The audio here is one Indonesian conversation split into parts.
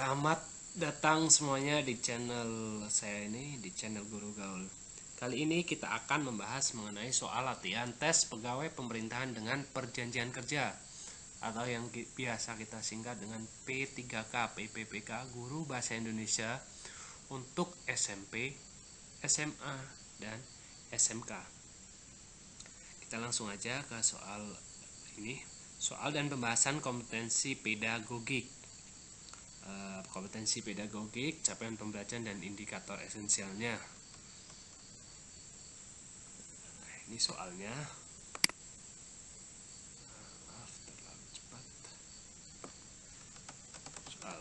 Selamat datang semuanya di channel saya ini, di channel Guru Gaul. Kali ini kita akan membahas mengenai soal latihan tes pegawai pemerintahan dengan perjanjian kerja atau yang biasa kita singkat dengan P3K, PPPK, Guru Bahasa Indonesia untuk SMP, SMA, dan SMK. Kita langsung aja ke soal ini, soal dan pembahasan kompetensi pedagogik. Kompetensi pedagogik, capaian pembelajaran dan indikator esensialnya. Ini soalnya. Maaf, terlalu cepat. Soal.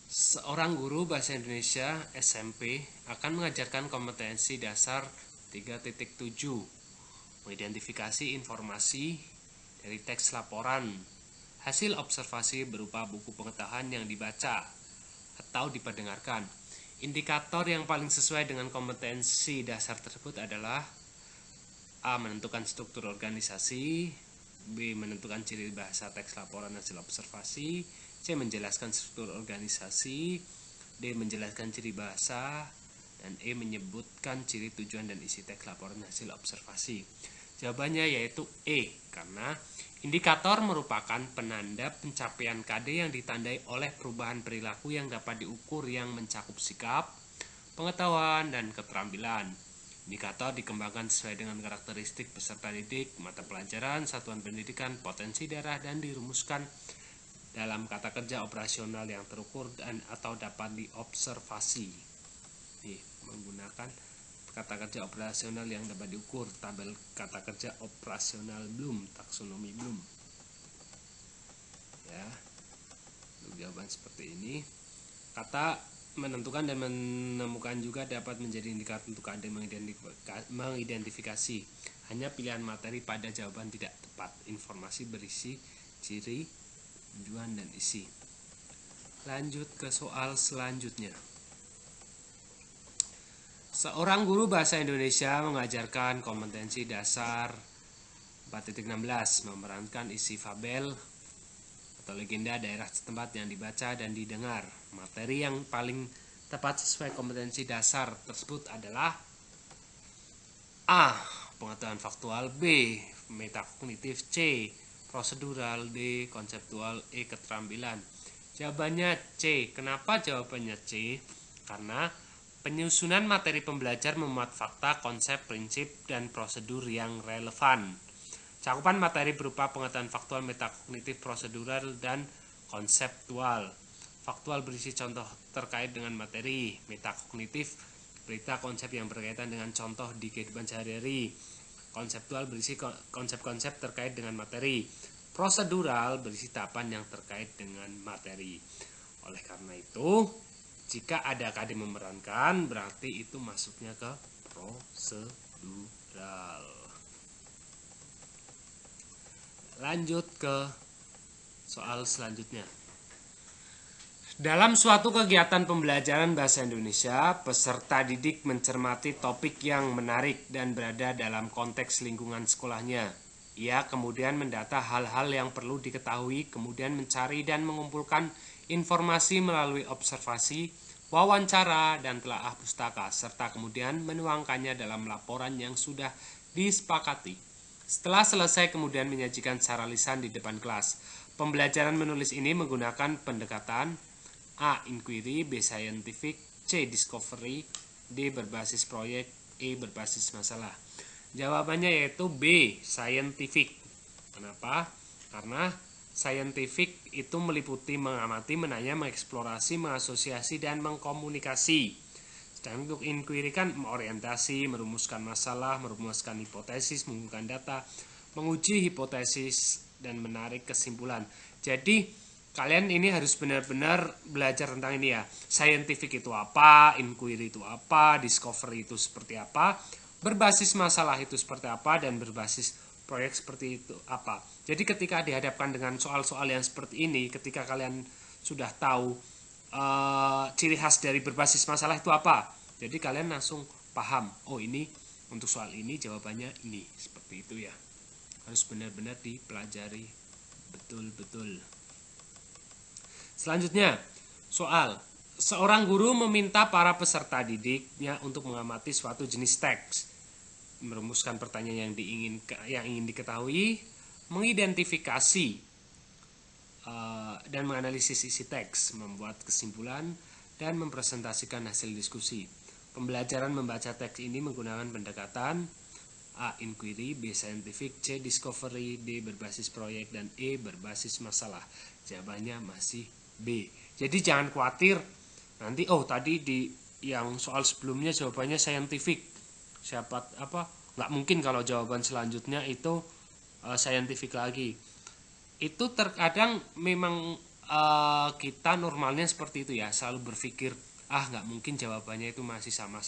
Seorang guru bahasa Indonesia SMP akan mengajarkan kompetensi dasar 3.7, mengidentifikasi informasi dari teks laporan, hasil observasi berupa buku pengetahuan yang dibaca atau diperdengarkan. Indikator yang paling sesuai dengan kompetensi dasar tersebut adalah A. Menentukan struktur organisasi, B. Menentukan ciri bahasa teks laporan hasil observasi, C. Menjelaskan struktur organisasi, D. Menjelaskan ciri bahasa, dan E. Menyebutkan ciri tujuan dan isi teks laporan hasil observasi. Jawabannya yaitu E, karena indikator merupakan penanda pencapaian KD yang ditandai oleh perubahan perilaku yang dapat diukur yang mencakup sikap, pengetahuan, dan keterampilan. Indikator dikembangkan sesuai dengan karakteristik peserta didik, mata pelajaran, satuan pendidikan, potensi daerah, dan dirumuskan dalam kata kerja operasional yang terukur dan atau dapat diobservasi. Menggunakan kata kerja operasional yang dapat diukur, tabel kata kerja operasional Bloom, taksonomi Bloom. Ya, untuk jawaban seperti ini. Kata menentukan dan menemukan juga dapat menjadi indikator untuk KD mengidentifikasi. Hanya pilihan materi pada jawaban tidak tepat. Informasi berisi ciri, tujuan, dan isi. Lanjut ke soal selanjutnya. Seorang guru bahasa Indonesia mengajarkan kompetensi dasar 4.16, memerankan isi fabel atau legenda daerah setempat yang dibaca dan didengar. Materi yang paling tepat sesuai kompetensi dasar tersebut adalah A. Pengetahuan faktual, B. Metakognitif, C. Prosedural, D. Konseptual, E. Keterampilan. Jawabannya C. Kenapa jawabannya C? Karena penyusunan materi pembelajar memuat fakta, konsep, prinsip, dan prosedur yang relevan. Cakupan materi berupa pengetahuan faktual, metakognitif, prosedural, dan konseptual. Faktual berisi contoh terkait dengan materi. Metakognitif berita konsep yang berkaitan dengan contoh di kehidupan sehari-hari. Konseptual berisi konsep-konsep terkait dengan materi. Prosedural berisi tahapan yang terkait dengan materi. Oleh karena itu, jika ada KD memerankan, berarti itu masuknya ke prosedural. Lanjut ke soal selanjutnya. Dalam suatu kegiatan pembelajaran bahasa Indonesia, peserta didik mencermati topik yang menarik dan berada dalam konteks lingkungan sekolahnya. Ia kemudian mendata hal-hal yang perlu diketahui, kemudian mencari dan mengumpulkan informasi melalui observasi, wawancara, dan telaah pustaka, serta kemudian menuangkannya dalam laporan yang sudah disepakati. Setelah selesai kemudian menyajikan secara lisan di depan kelas. Pembelajaran menulis ini menggunakan pendekatan A. Inquiry, B. Scientific, C. Discovery, D. Berbasis proyek, E. Berbasis masalah. Jawabannya yaitu B. Scientific. Kenapa? Karena scientific itu meliputi mengamati, menanya, mengeksplorasi, mengasosiasi, dan mengkomunikasi. Sedangkan untuk inquiry kan orientasi, merumuskan masalah, merumuskan hipotesis, mengumpulkan data, menguji hipotesis, dan menarik kesimpulan. Jadi kalian ini harus benar-benar belajar tentang ini ya. Scientific itu apa, inquiry itu apa, discovery itu seperti apa, berbasis masalah itu seperti apa, dan berbasis proyek seperti itu apa. Jadi ketika dihadapkan dengan soal-soal yang seperti ini, ketika kalian sudah tahu ciri khas dari berbasis masalah itu apa, jadi kalian langsung paham, oh ini untuk soal ini jawabannya ini, seperti itu ya. Harus benar-benar dipelajari betul-betul. Selanjutnya, soal. Seorang guru meminta para peserta didiknya untuk mengamati suatu jenis teks, merumuskan pertanyaan yang ingin diketahui, mengidentifikasi dan menganalisis isi teks, membuat kesimpulan, dan mempresentasikan hasil diskusi. Pembelajaran membaca teks ini menggunakan pendekatan A. Inquiry, B. Scientific, C. Discovery, D. Berbasis proyek, dan E. Berbasis masalah. Jawabannya masih B. Jadi jangan khawatir nanti tadi di yang soal sebelumnya jawabannya scientific. Nggak mungkin kalau jawaban selanjutnya itu scientific lagi. Itu terkadang memang kita normalnya seperti itu ya, selalu berpikir nggak mungkin jawabannya itu masih sama.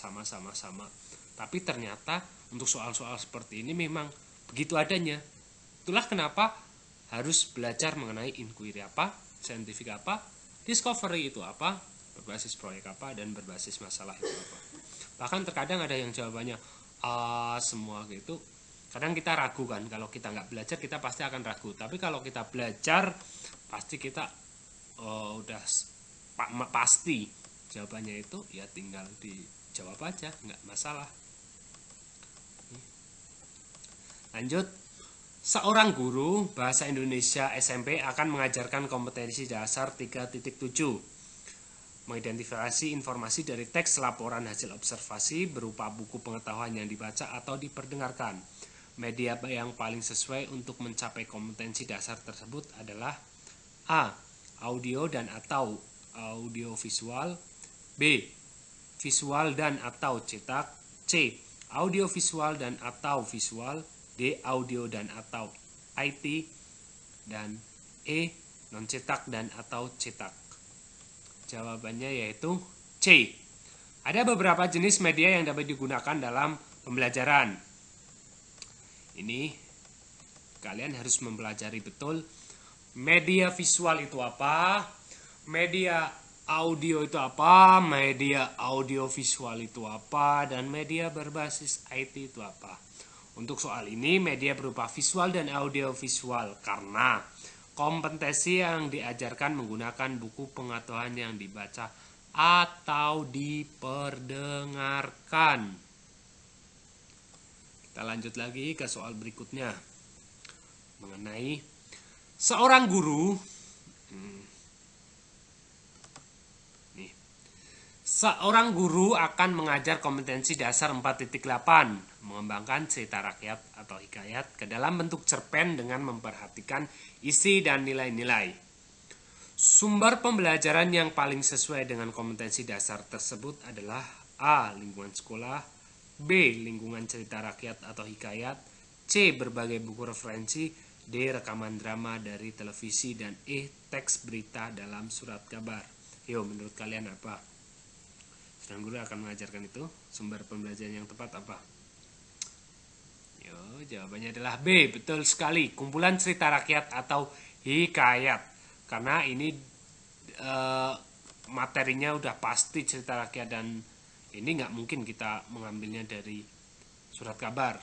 Tapi ternyata untuk soal-soal seperti ini memang begitu adanya. Itulah kenapa harus belajar mengenai inquiry apa, scientific apa, discovery itu apa, berbasis proyek apa, dan berbasis masalah itu apa. Bahkan terkadang ada yang jawabannya semua gitu. Kadang kita ragu kan, kalau kita nggak belajar kita pasti akan ragu. Tapi kalau kita belajar pasti kita udah pasti jawabannya itu, ya tinggal dijawab aja, nggak masalah. Lanjut. Seorang guru bahasa Indonesia SMP akan mengajarkan kompetensi dasar 3.7. Mengidentifikasi informasi dari teks laporan hasil observasi berupa buku pengetahuan yang dibaca atau diperdengarkan. Media yang paling sesuai untuk mencapai kompetensi dasar tersebut adalah A. Audio dan atau audio visual, B. Visual dan atau cetak, C. Audio visual dan atau visual, D. Audio dan atau IT, dan E. Non cetak dan atau cetak. Jawabannya yaitu C. Ada beberapa jenis media yang dapat digunakan dalam pembelajaran. Ini kalian harus mempelajari betul. Media visual itu apa? Media audio itu apa? Media audio visual itu apa? Dan media berbasis IT itu apa? Untuk soal ini media berupa visual dan audio visual karena kompetensi yang diajarkan menggunakan buku pengetahuan yang dibaca atau diperdengarkan. Kita lanjut lagi ke soal berikutnya. Mengenai seorang guru. Seorang guru akan mengajar kompetensi dasar 4.8, mengembangkan cerita rakyat atau hikayat ke dalam bentuk cerpen dengan memperhatikan isi dan nilai-nilai. Sumber pembelajaran yang paling sesuai dengan kompetensi dasar tersebut adalah A. Lingkungan sekolah, B. Lingkungan cerita rakyat atau hikayat, C. Berbagai buku referensi, D. Rekaman drama dari televisi, dan E. Teks berita dalam surat kabar. Yo, menurut kalian apa? Seorang guru akan mengajarkan itu. Sumber pembelajaran yang tepat apa? Yo, jawabannya adalah B. Betul sekali. Kumpulan cerita rakyat atau hikayat. Karena ini materinya udah pasti cerita rakyat, dan ini nggak mungkin kita mengambilnya dari surat kabar.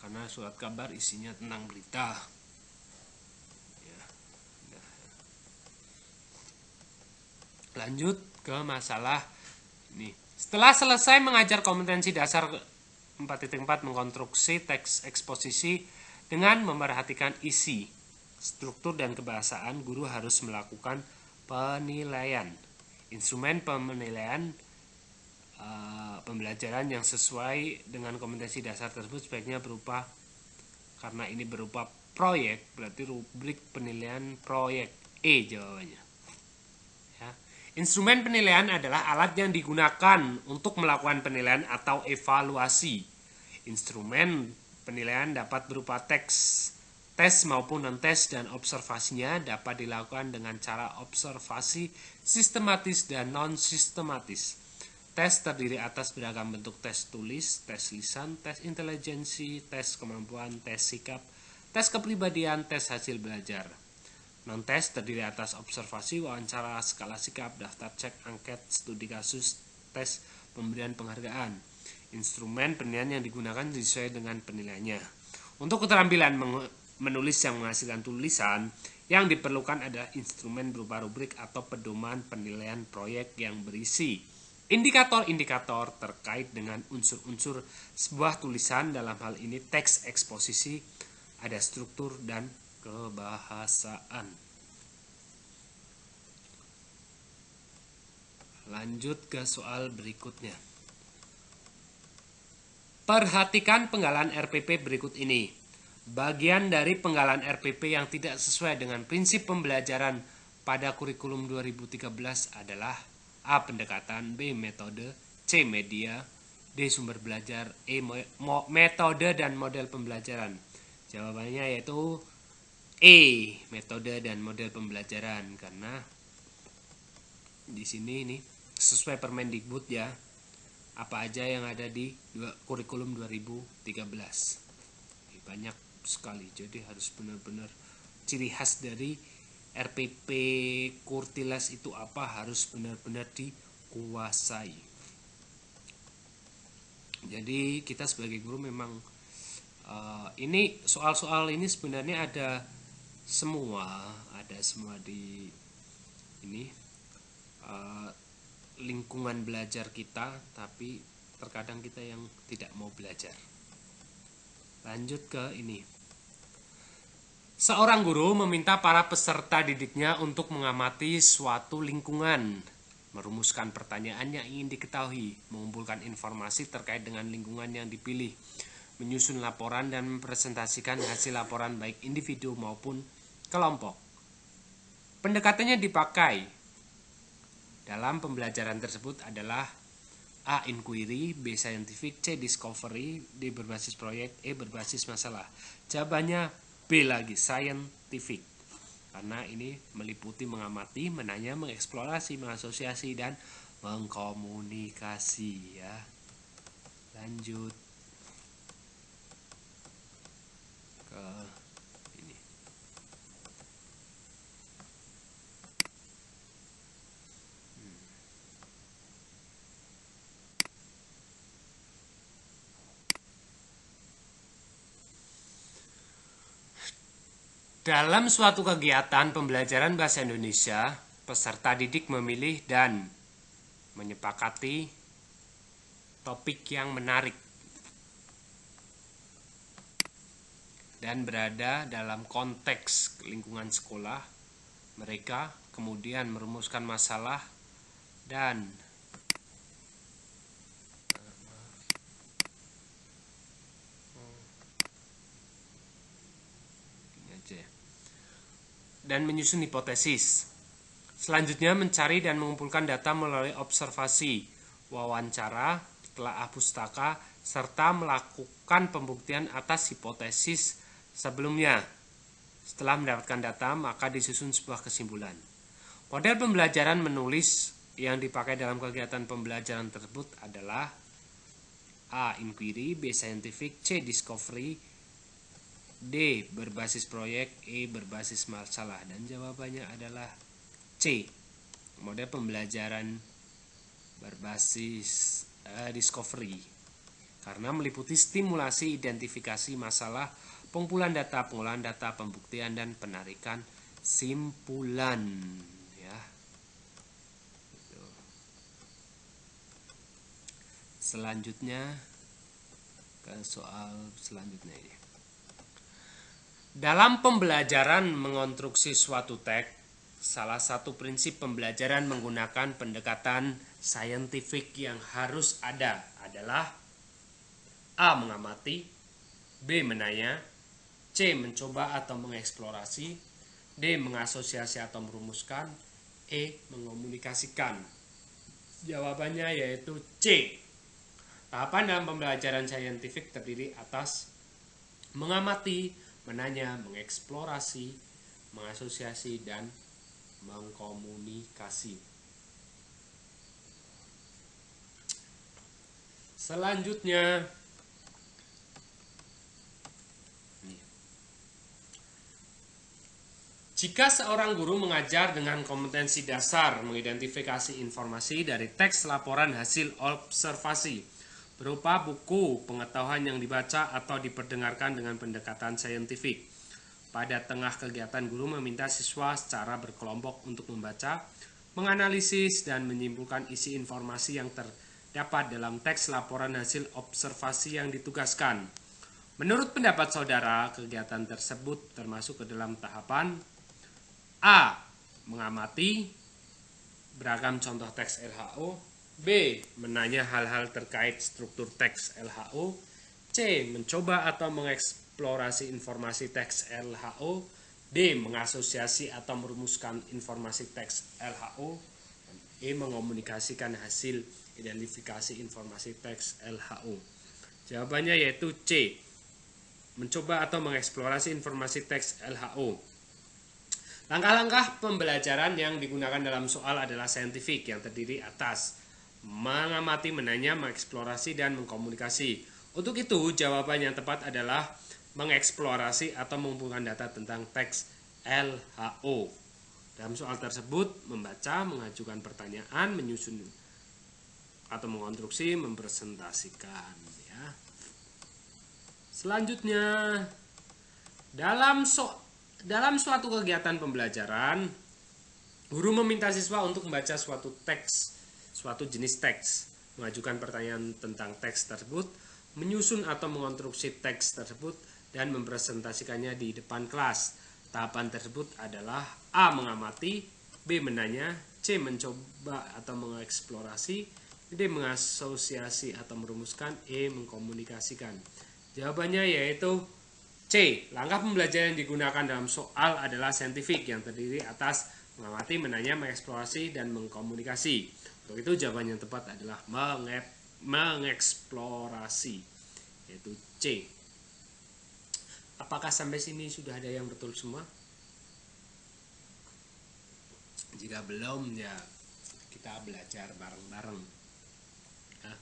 Karena surat kabar isinya tentang berita. Ya. Lanjut ke masalah ini. Setelah selesai mengajar kompetensi dasar 4.4 mengkonstruksi teks eksposisi dengan memperhatikan isi, struktur dan kebahasaan, guru harus melakukan penilaian. Instrumen penilaian pembelajaran yang sesuai dengan kompetensi dasar tersebut sebaiknya berupa, karena ini berupa proyek, berarti rubrik penilaian proyek. E jawabannya. Instrumen penilaian adalah alat yang digunakan untuk melakukan penilaian atau evaluasi. Instrumen penilaian dapat berupa teks, tes maupun non-tes, dan observasinya dapat dilakukan dengan cara observasi sistematis dan non-sistematis. Tes terdiri atas beragam bentuk tes tulis, tes lisan, tes intelijensi, tes kemampuan, tes sikap, tes kepribadian, tes hasil belajar. Non-tes terdiri atas observasi, wawancara, skala sikap, daftar cek, angket, studi kasus, tes, pemberian penghargaan. Instrumen penilaian yang digunakan sesuai dengan penilaiannya. Untuk keterampilan menulis yang menghasilkan tulisan, Yang diperlukan adalah instrumen berupa rubrik atau pedoman penilaian proyek yang berisi indikator-indikator terkait dengan unsur-unsur sebuah tulisan, dalam hal ini teks eksposisi, ada struktur dan kebahasaan. Lanjut ke soal berikutnya. Perhatikan penggalan RPP berikut ini. Bagian dari penggalan RPP yang tidak sesuai dengan prinsip pembelajaran pada kurikulum 2013 adalah A. Pendekatan, B. Metode, C. Media, D. Sumber belajar, E. Metode dan model pembelajaran. Jawabannya yaitu E. Metode dan model pembelajaran, karena di sini ini sesuai Permendikbud ya, apa aja yang ada di kurikulum 2013. Banyak sekali, jadi harus benar-benar ciri khas dari RPP Kurtilas itu apa, harus benar-benar dikuasai. Jadi kita sebagai guru memang ini soal-soal ini sebenarnya ada semua di ini lingkungan belajar kita, tapi terkadang kita yang tidak mau belajar. Lanjut ke ini. Seorang guru meminta para peserta didiknya untuk mengamati suatu lingkungan, merumuskan pertanyaan yang ingin diketahui, mengumpulkan informasi terkait dengan lingkungan yang dipilih, menyusun laporan dan mempresentasikan hasil laporan baik individu maupun kelompok. Pendekatannya dipakai dalam pembelajaran tersebut adalah A. Inquiry, B. Scientific, C. Discovery, D. Berbasis proyek, E. Berbasis masalah. Jawabannya B lagi, scientific. Karena ini meliputi mengamati, menanya, mengeksplorasi, mengasosiasi, dan mengkomunikasi ya. Lanjut ke ini. Dalam suatu kegiatan pembelajaran bahasa Indonesia, peserta didik memilih dan menyepakati topik yang menarik dan berada dalam konteks lingkungan sekolah. Mereka kemudian merumuskan masalah dan menyusun hipotesis. Selanjutnya mencari dan mengumpulkan data melalui observasi, wawancara, telaah pustaka, serta melakukan pembuktian atas hipotesis sebelumnya. Setelah mendapatkan data, maka disusun sebuah kesimpulan. Model pembelajaran menulis yang dipakai dalam kegiatan pembelajaran tersebut adalah A. Inquiry, B. Scientific, C. Discovery, D. Berbasis proyek, E. Berbasis masalah. Dan jawabannya adalah C. Model pembelajaran berbasis discovery. Karena meliputi stimulasi, identifikasi masalah, pengumpulan data, pengolahan data, pembuktian, dan penarikan simpulan. Ya. Selanjutnya ke soal selanjutnya ini. Dalam pembelajaran mengonstruksi suatu teks, salah satu prinsip pembelajaran menggunakan pendekatan saintifik yang harus ada adalah A. Mengamati, B. Menanya, C. Mencoba atau mengeksplorasi, D. Mengasosiasi atau merumuskan, E. Mengomunikasikan. Jawabannya yaitu C. Tahapan dalam pembelajaran saintifik terdiri atas mengamati, menanya, mengeksplorasi, mengasosiasi, dan mengkomunikasi. Selanjutnya, jika seorang guru mengajar dengan kompetensi dasar mengidentifikasi informasi dari teks laporan hasil observasi berupa buku pengetahuan yang dibaca atau diperdengarkan dengan pendekatan saintifik, Pada tengah kegiatan, guru meminta siswa secara berkelompok untuk membaca, menganalisis, dan menyimpulkan isi informasi yang terdapat dalam teks laporan hasil observasi yang ditugaskan. Menurut pendapat saudara, kegiatan tersebut termasuk ke dalam tahapan A. Mengamati beragam contoh teks LHO, B. Menanya hal-hal terkait struktur teks LHO, C. Mencoba atau mengeksplorasi informasi teks LHO, D. Mengasosiasi atau merumuskan informasi teks LHO, dan E. Mengomunikasikan hasil identifikasi informasi teks LHO. Jawabannya yaitu C. Mencoba atau mengeksplorasi informasi teks LHO. Langkah-langkah pembelajaran yang digunakan dalam soal adalah saintifik yang terdiri atas mengamati, menanya, mengeksplorasi, dan mengkomunikasi. Untuk itu, jawaban yang tepat adalah mengeksplorasi atau mengumpulkan data tentang teks LHO. Dalam soal tersebut, membaca, mengajukan pertanyaan, menyusun atau mengonstruksi, mempresentasikan. Ya. Selanjutnya, dalam suatu kegiatan pembelajaran, guru meminta siswa untuk membaca suatu jenis teks, mengajukan pertanyaan tentang teks tersebut, menyusun atau mengonstruksi teks tersebut, dan mempresentasikannya di depan kelas. Tahapan tersebut adalah A. Mengamati, B. Menanya, C. Mencoba atau mengeksplorasi, D. Mengasosiasi atau merumuskan, E. Mengkomunikasikan. Jawabannya yaitu C. Langkah pembelajaran yang digunakan dalam soal adalah saintifik yang terdiri atas mengamati, menanya, mengeksplorasi, dan mengkomunikasi. Untuk itu jawaban yang tepat adalah mengeksplorasi, yaitu C. Apakah sampai sini sudah ada yang betul semua? Jika belum, ya kita belajar bareng-bareng. Nah.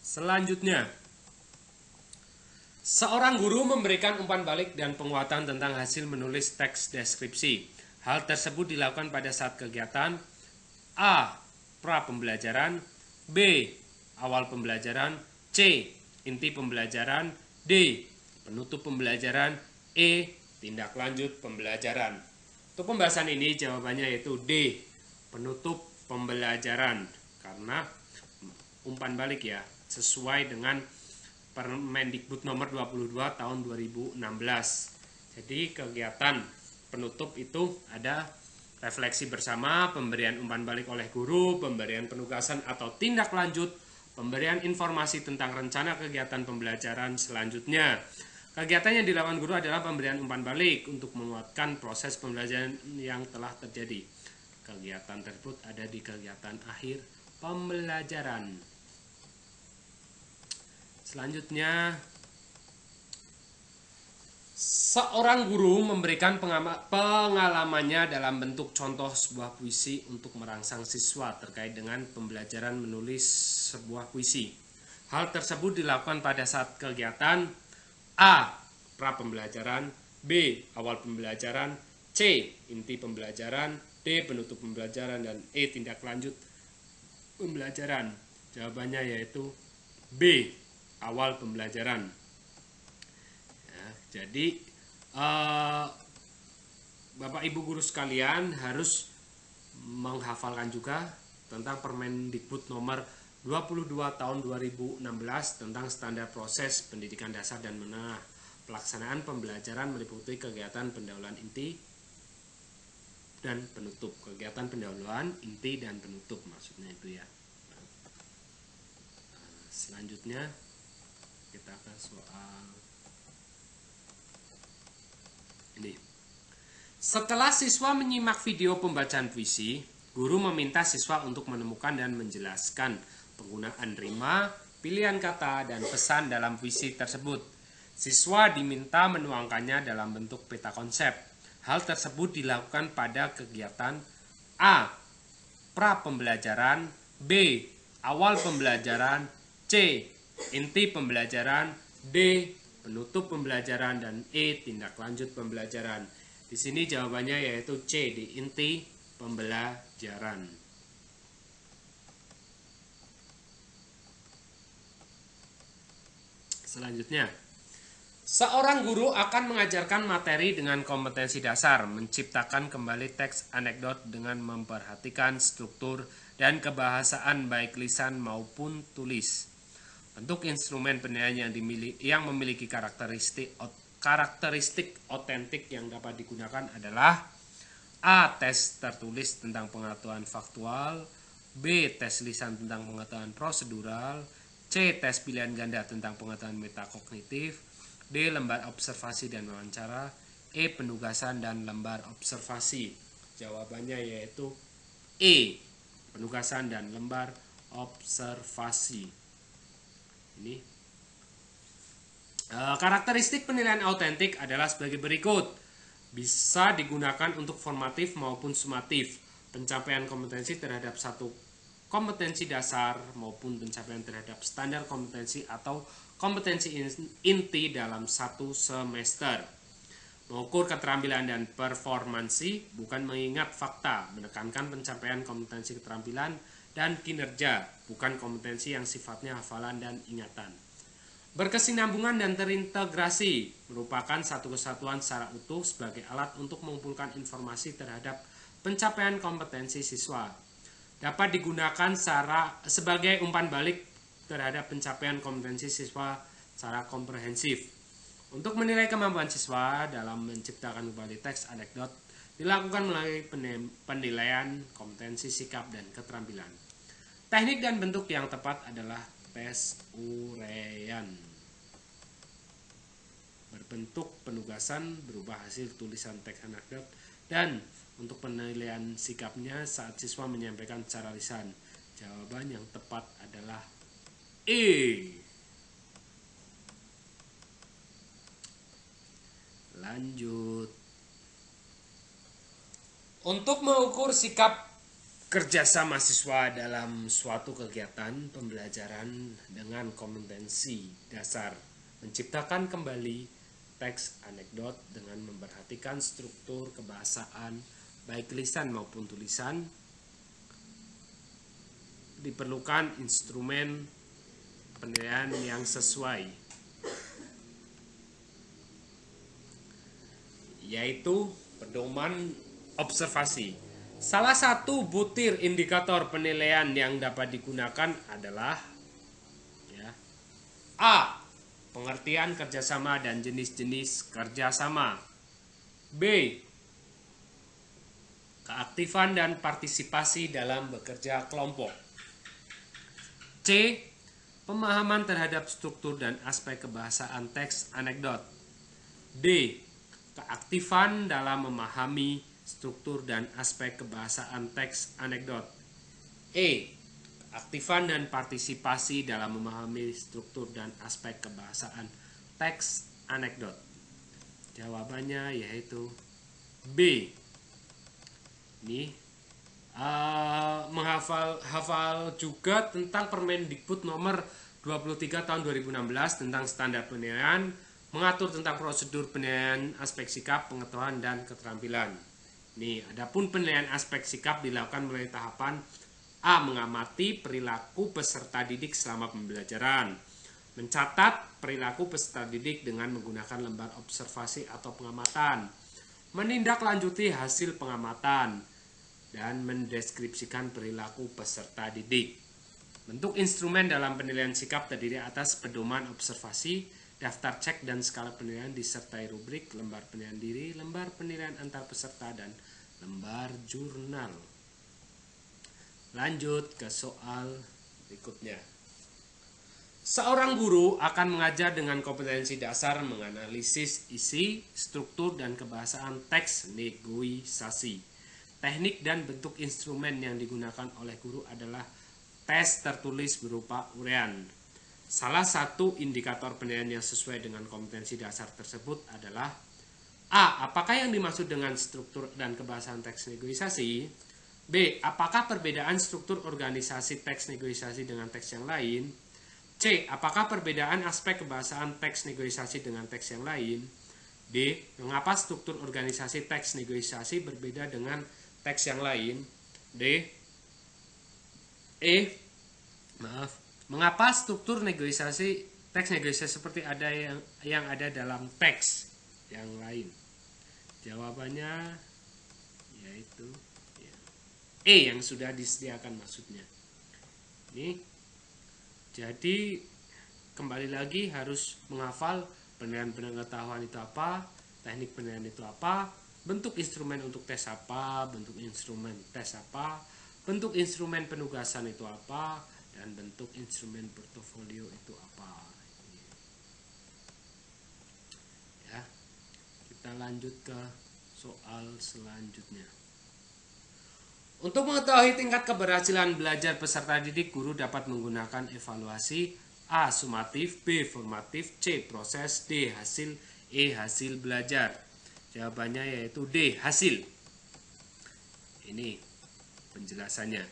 Selanjutnya, seorang guru memberikan umpan balik dan penguatan tentang hasil menulis teks deskripsi. Hal tersebut dilakukan pada saat kegiatan A. Pra pembelajaran, B. Awal pembelajaran, C. Inti pembelajaran, D. Penutup pembelajaran, E. Tindak lanjut pembelajaran. Untuk pembahasan ini jawabannya yaitu D. Penutup pembelajaran, karena umpan balik ya sesuai dengan Permendikbud nomor 22 tahun 2016. Jadi kegiatan penutup itu ada refleksi bersama, pemberian umpan balik oleh guru, pemberian penugasan atau tindak lanjut, pemberian informasi tentang rencana kegiatan pembelajaran selanjutnya. Kegiatan yang dilakukan guru adalah pemberian umpan balik untuk menguatkan proses pembelajaran yang telah terjadi. Kegiatan tersebut ada di kegiatan akhir pembelajaran. Selanjutnya, seorang guru memberikan pengalamannya dalam bentuk contoh sebuah puisi untuk merangsang siswa terkait dengan pembelajaran menulis sebuah puisi. Hal tersebut dilakukan pada saat kegiatan A. Pra pembelajaran, B. Awal pembelajaran, C. Inti pembelajaran, D. Penutup pembelajaran, dan E. Tindak lanjut pembelajaran. Jawabannya yaitu B. Awal pembelajaran. Jadi Bapak Ibu guru sekalian harus menghafalkan juga tentang Permendikbud nomor 22 tahun 2016 tentang standar proses pendidikan dasar dan menengah. Pelaksanaan pembelajaran meliputi kegiatan pendahuluan inti dan penutup. Kegiatan pendahuluan inti dan penutup maksudnya itu ya. Selanjutnya kita ke soal ini. Setelah siswa menyimak video pembacaan puisi, guru meminta siswa untuk menemukan dan menjelaskan penggunaan rima, pilihan kata, dan pesan dalam puisi tersebut. Siswa diminta menuangkannya dalam bentuk peta konsep. Hal tersebut dilakukan pada kegiatan A. Pra pembelajaran, B. Awal pembelajaran, C. Inti pembelajaran, D. Penutup pembelajaran, dan E. Tindak lanjut pembelajaran. Di sini jawabannya yaitu C, di inti pembelajaran. Selanjutnya, Seorang guru akan mengajarkan materi dengan kompetensi dasar, menciptakan kembali teks anekdot dengan memperhatikan struktur dan kebahasaan baik lisan maupun tulis. Bentuk instrumen penilaian yang memiliki karakteristik otentik yang dapat digunakan adalah A. Tes tertulis tentang pengetahuan faktual, B. Tes lisan tentang pengetahuan prosedural, C. Tes pilihan ganda tentang pengetahuan metakognitif, D. Lembar observasi dan wawancara, E. Penugasan dan lembar observasi. Jawabannya yaitu E. Penugasan dan lembar observasi. Ini karakteristik penilaian autentik adalah sebagai berikut. Bisa digunakan untuk formatif maupun sumatif. Pencapaian kompetensi terhadap satu kompetensi dasar maupun pencapaian terhadap standar kompetensi atau kompetensi inti dalam satu semester. Mengukur keterampilan dan performansi bukan mengingat fakta, menekankan pencapaian kompetensi keterampilan dan kinerja, bukan kompetensi yang sifatnya hafalan dan ingatan. Berkesinambungan dan terintegrasi merupakan satu kesatuan secara utuh sebagai alat untuk mengumpulkan informasi terhadap pencapaian kompetensi siswa. Dapat digunakan sebagai umpan balik terhadap pencapaian kompetensi siswa secara komprehensif. Untuk menilai kemampuan siswa dalam menciptakan kembali teks anekdot dilakukan melalui penilaian kompetensi sikap dan keterampilan. Teknik dan bentuk yang tepat adalah tes uraian. Berbentuk penugasan berupa hasil tulisan teks anekdot dan untuk penilaian sikapnya saat siswa menyampaikan secara lisan. Jawaban yang tepat adalah E. Lanjut. Untuk mengukur sikap kerjasama siswa dalam suatu kegiatan pembelajaran dengan kompetensi dasar, menciptakan kembali teks anekdot dengan memperhatikan struktur kebahasaan baik lisan maupun tulisan, diperlukan instrumen penilaian yang sesuai, yaitu pedoman observasi. Salah satu butir indikator penilaian yang dapat digunakan adalah A. Pengertian kerjasama dan jenis-jenis kerjasama, B. Keaktifan dan partisipasi dalam bekerja kelompok, C. Pemahaman terhadap struktur dan aspek kebahasaan teks anekdot, D. Keaktifan dalam memahami struktur dan aspek kebahasaan teks anekdot, E. Keaktifan dan partisipasi dalam memahami struktur dan aspek kebahasaan teks anekdot. Jawabannya yaitu B. Ini menghafal juga tentang Permendikbud nomor 23 tahun 2016 tentang standar penilaian, mengatur tentang prosedur penilaian aspek sikap, pengetahuan, dan keterampilan. Nih, adapun penilaian aspek sikap dilakukan melalui tahapan A. Mengamati perilaku peserta didik selama pembelajaran, mencatat perilaku peserta didik dengan menggunakan lembar observasi atau pengamatan, menindaklanjuti hasil pengamatan, dan mendeskripsikan perilaku peserta didik. Bentuk instrumen dalam penilaian sikap terdiri atas pedoman observasi, daftar cek dan skala penilaian disertai rubrik, lembar penilaian diri, lembar penilaian antar peserta, dan lembar jurnal. Lanjut ke soal berikutnya. Seorang guru akan mengajar dengan kompetensi dasar menganalisis isi, struktur, dan kebahasaan teks negosiasi. Teknik dan bentuk instrumen yang digunakan oleh guru adalah tes tertulis berupa uraian. Salah satu indikator penilaian yang sesuai dengan kompetensi dasar tersebut adalah A. Apakah yang dimaksud dengan struktur dan kebahasaan teks negosiasi? B. Apakah perbedaan struktur organisasi teks negosiasi dengan teks yang lain? C. Apakah perbedaan aspek kebahasaan teks negosiasi dengan teks yang lain? D. Mengapa struktur organisasi teks negosiasi berbeda dengan teks yang lain? D. Mengapa struktur negosiasi Teksnya guys seperti ada yang ada dalam teks yang lain. Jawabannya yaitu E yang sudah disediakan maksudnya. Ini jadi kembali lagi harus menghafal penilaian pengetahuan itu apa, teknik penilaian itu apa, bentuk instrumen untuk tes apa, bentuk instrumen tes apa, bentuk instrumen penugasan itu apa, dan bentuk instrumen portofolio itu apa. Ya, kita lanjut ke soal selanjutnya. Untuk mengetahui tingkat keberhasilan belajar peserta didik, guru dapat menggunakan evaluasi A. Sumatif, B. Formatif, C. Proses, D. Hasil, E. Hasil belajar. Jawabannya yaitu D. Hasil. Ini penjelasannya.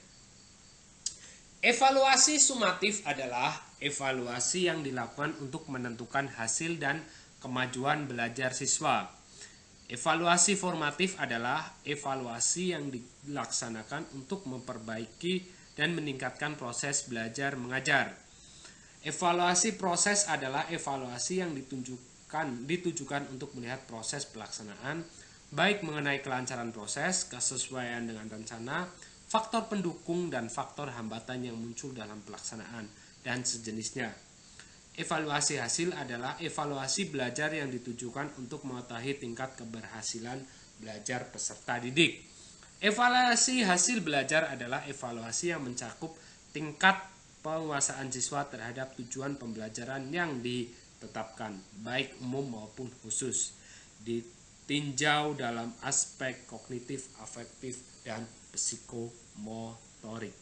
Evaluasi sumatif adalah evaluasi yang dilakukan untuk menentukan hasil dan kemajuan belajar siswa. Evaluasi formatif adalah evaluasi yang dilaksanakan untuk memperbaiki dan meningkatkan proses belajar mengajar. Evaluasi proses adalah evaluasi yang ditujukan untuk melihat proses pelaksanaan, baik mengenai kelancaran proses, kesesuaian dengan rencana, faktor pendukung dan faktor hambatan yang muncul dalam pelaksanaan, dan sejenisnya. Evaluasi hasil adalah evaluasi belajar yang ditujukan untuk mengetahui tingkat keberhasilan belajar peserta didik. Evaluasi hasil belajar adalah evaluasi yang mencakup tingkat penguasaan siswa terhadap tujuan pembelajaran yang ditetapkan, baik umum maupun khusus, ditinjau dalam aspek kognitif, afektif, dan psikomotorik.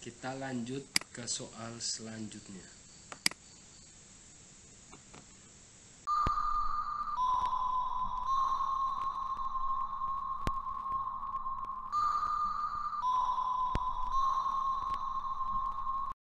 Kita lanjut ke soal selanjutnya.